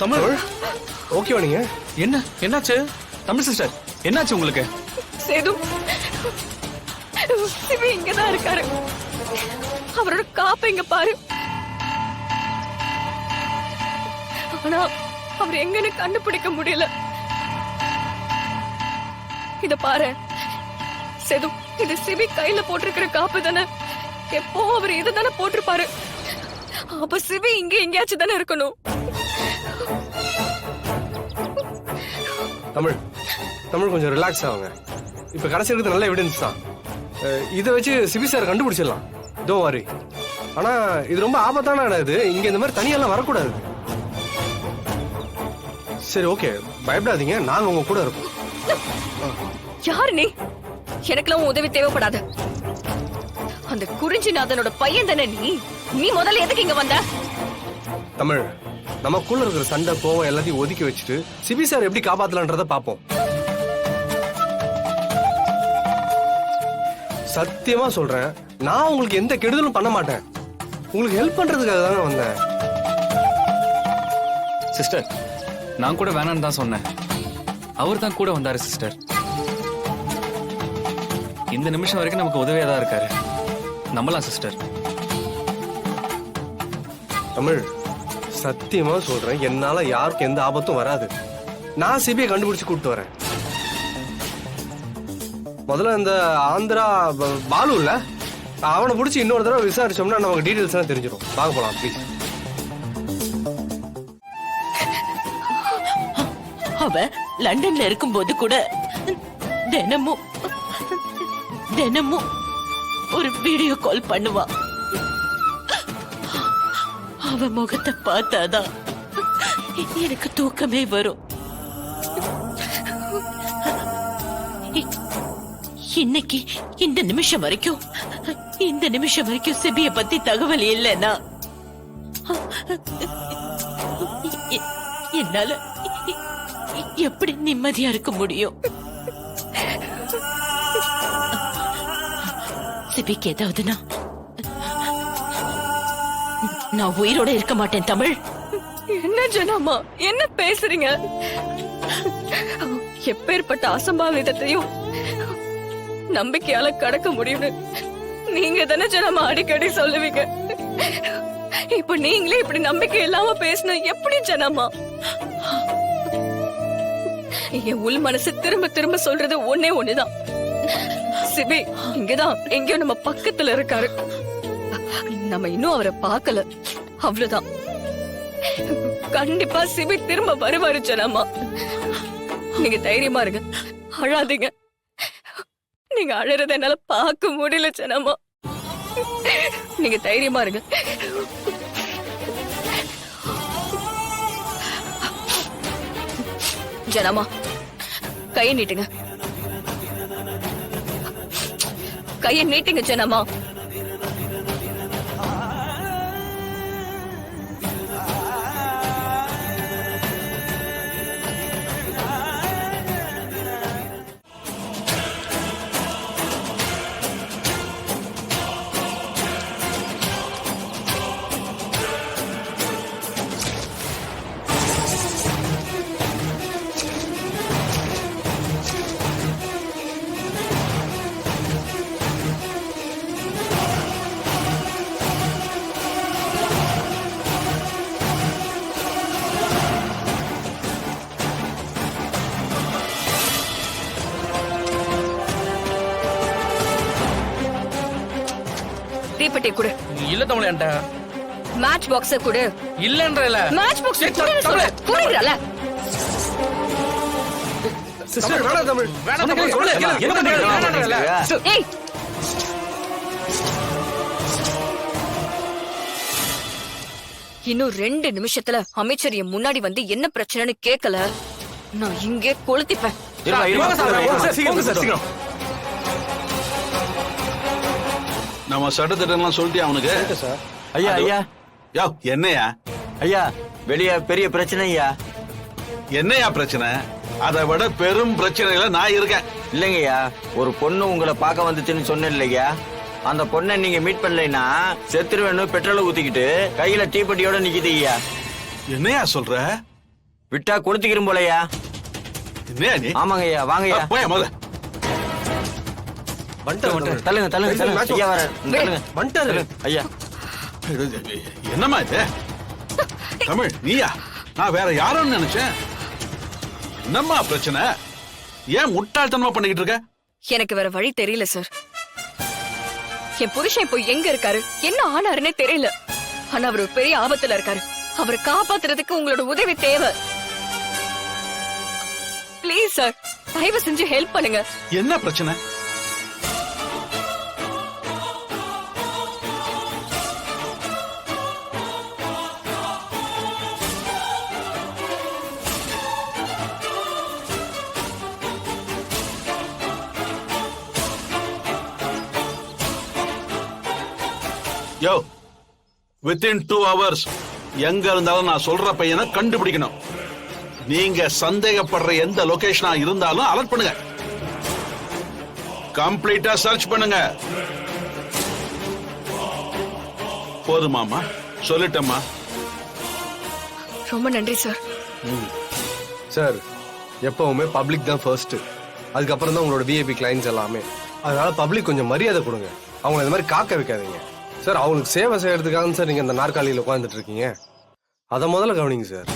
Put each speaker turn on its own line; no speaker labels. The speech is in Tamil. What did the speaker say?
தமிழ்
ஓகேவா நீங்க?
என்னாச்சு தமிழ் சிஸ்டர்? என்னாச்சு உங்களுக்கு?
சேது சிவி இங்கதான் இருக்காரு. அவரோட காப்ப இங்க பாரு. ஆனா அவர் எங்கன்னு கண்டுபிடிக்க முடியல. இத பாரு சேது, இது சிவி கையில போட்டிருக்கிற காப்பு தானே. எப்போ அவர் இதுதானே போட்டிருப்பாரு. அப்ப சிவி இங்க எங்கேயாச்சும் தானே இருக்கணும்.
தமிழ் தமிழ் கொஞ்சம் ரிலாக்ஸ் ஆகுங்க. இப்ப கடைசி இருக்கிறது நல்ல எவிடன்ஸ் தான். இதை வச்சு சிபி சார் கண்டுபிடிச்சிடலாம். டோ வரி. ஆனா இது ரொம்ப ஆபத்தான இடம். இது இங்க இந்த மாதிரி தனியெல்லாம் வரக்கூடாது. சரி ஓகே, பயப்படாதீங்க, நாங்க உங்க கூட இருப்போம்.
யாரு நீ? எனக்கெல்லாம் உதவி தேவைப்படாது. அந்த குறிஞ்சிநாதனோட பையன் தானே நீ. நீ முதல்ல எதுக்கு இங்க வந்த?
தமிழ், நமக்குள்ள இருக்கிற சண்டை கோவம் எல்லாத்தையும் ஒதுக்கி வச்சுட்டு சிபி சார் எப்படி காப்பாத்தலான்றத பாப்போம். சத்தியமா சொல்றேன், நான் உங்களுக்கு எந்த கெடுதலும் பண்ண மாட்டேன். உங்களுக்கு ஹெல்ப் பண்றதுக்காக தானே வந்தேன்.
சிஸ்டர், நான் கூட வேணான்னு தான் சொன்னேன். அவர் தான் கூட வந்தாரு சிஸ்டர். இந்த நிமிஷம் வரைக்கும் நமக்கு உதவியா தான் இருக்காரு. நம்பலாம் சிஸ்டர்.
தமிழ், சத்தியமா சொல்றேன், என்னால யாருக்கும் எந்த ஆபத்தும் வராது. நான் சிபிஐ கண்டுபிடிச்சு கூப்பிட்டு வரேன். முதல்ல இந்த ஆந்திரா பாலு இல்ல, அவனை பிடிச்சி இன்னொரு தடவை விசாரிச்சோம்னா நமக்கு டீடைல்ஸ் எல்லாம் தெரிஞ்சிடும். வாங்க போலாம் ப்ளீஸ்.
அவ லண்டன்ல இருக்கும்போது கூட தினமும் ஒரு வீடியோ கால் பண்ணுவா. அவ முகத்தை பார்த்தாதான் எனக்கு தூக்கமே வரும். இன்னைக்கு இந்த நிமிஷம் வரைக்கும் சிபியை பத்தி தகவல் இல்லைன்னா என்னால எப்படி நிம்மதியா இருக்க முடியும்? சிபிக்கு ஏதாவதுனா நான் உயிரோட இருக்க மாட்டேன். தமிழ்,
என்ன ஜனாமா, என்ன பேசுறீங்க? எப்பேற்பட்ட அசம்பாவிதத்தையும் நம்பிக்கையால கடக்க முடியும்னு நீங்க தானே ஜனாமா அடிக்கடி சொல்லுவீங்க. இப்ப நீங்களே இப்படி நம்பிக்கை இல்லாம பேசினா எப்படி ஜனாமா? என் உள் மனசு திரும்ப திரும்ப சொல்றது ஒன்னே ஒண்ணுதான். சிபி இங்கதான் எங்கயோ நம்ம பக்கத்துல இருக்காரு. நம்ம இன்னும் அவரை பார்க்கல, அவ்வளவுதான். கண்டிப்பா சிபி திரும்ப வருவாரு ஜனாமா. நீங்க தைரியமா இருங்க, அழாதீங்க. நீங்க அழறத என்னால பார்க்க முடியல ஜனாமா. நீங்க தைரியமா இருங்க. ஜனாமா, கையை நீட்டுங்க. கையை நீட்டுங்க ஜனாமா. தீப்பெட்டி கொடு.
இல்ல தமிழ், என்கிட்ட
மேட்ச் பாக்ஸ் கொடு.
இல்லன்றல.
மேட்ச் பாக்ஸ் குடுறல.
சிஸ்டர் வேணாம் தமிழ்,
வேணாம் தமிழ், சொல்லு.
ஏய், இன்னும் 2 நிமிஷத்துல அமைச்சர் என் முன்னாடி வந்து என்ன பிரச்சனைன்னு கேட்கல, நான் இங்கே கொளுத்திப்பேன்.
நம்ம சட்டத்திட்டம்லாம் சொல்லிட்டியா அவனுக்கு?
ஐயா ஐயா
யோ, என்னையா
ஐயா, வெளிய பெரிய பிரச்சனை ஐயா.
என்னையா பிரச்சனை? அதை விட பெரும் பிரச்சனையில நான் இருக்கேன்.
இல்லைங்கய்யா, ஒரு பொண்ணு உங்களை பார்க்க வந்துச்சுன்னு சொன்னேன் இல்லையா, அந்த பொண்ணை நீங்க மீட் பண்ணலைன்னா செத்துருவேன்னு பெட்ரோலை ஊத்திக்கிட்டு கையில டீப்பெட்டியோட நிக்குது ஐயா.
என்னையா சொல்ற?
விட்டா கொடுத்துக்கிறோம் போலயா.
என்னையா நீ
ஆமாங்க ஐயா, வாங்கய்யா.
போய் முதல்ல
வந்துட்டாரு
தள்ளுங்க தள்ளுங்க தள்ளுங்க. ஐயா வர தள்ளுங்க.
வந்துட்டாரு
ஐயா
என்னம்மா இது தமிழ் நீயா? நான் வேற யாரோன்னு நினைச்சேன். என்னம்மா பிரச்சனை? ஏன் முட்டாள்தனமா பண்ணிக்கிட்டு இருக்க?
எனக்கு வேற வழி தெரியல சார். என் புருஷன் இப்போ எங்க இருக்காரு, என்ன ஆனாருன்னே தெரியல. ஆனா அவர் ஒரு பெரிய ஆபத்துல இருக்காரு. அவரை காப்பாத்துறதுக்கு உங்களோட உதவி தேவை. ப்ளீஸ் சார், தயவு செஞ்சு ஹெல்ப் பண்ணுங்க.
என்ன பிரச்சனை? யோ, வித்தின் 2 hours எங்க இருந்தாலும் நான் சொல்ற பையனை கண்டுபிடிக்கணும். நீங்க சந்தேகப்படுற எந்த லொகேஷனா இருந்தாலும் அலர்ட் பண்ணுங்க. கம்ப்ளீட்டா சர்ச் பண்ணுங்க. போதுமாமா? சொல்லிட்டேம்மா.
ரொம்ப நன்றி சார்.
சார், எப்பவுமே பப்ளிக் தான் ஃபர்ஸ்ட், அதுக்கப்புறம் தான் உங்களோட விஐபி கிளைண்ட்ஸ் எல்லாமே. அதனால பப்ளிக் கொஞ்சம் மரியாதை கொடுங்க, அவங்களை இந்த மாதிரி காக்க வைக்காதீங்க சார். அவங்களுக்கு சேவை செய்யறதுக்காக சார் நீங்க இந்த நாற்காலியில் உட்காந்துட்டு இருக்கீங்க. அதை முதல்ல கவனிங்க சார்.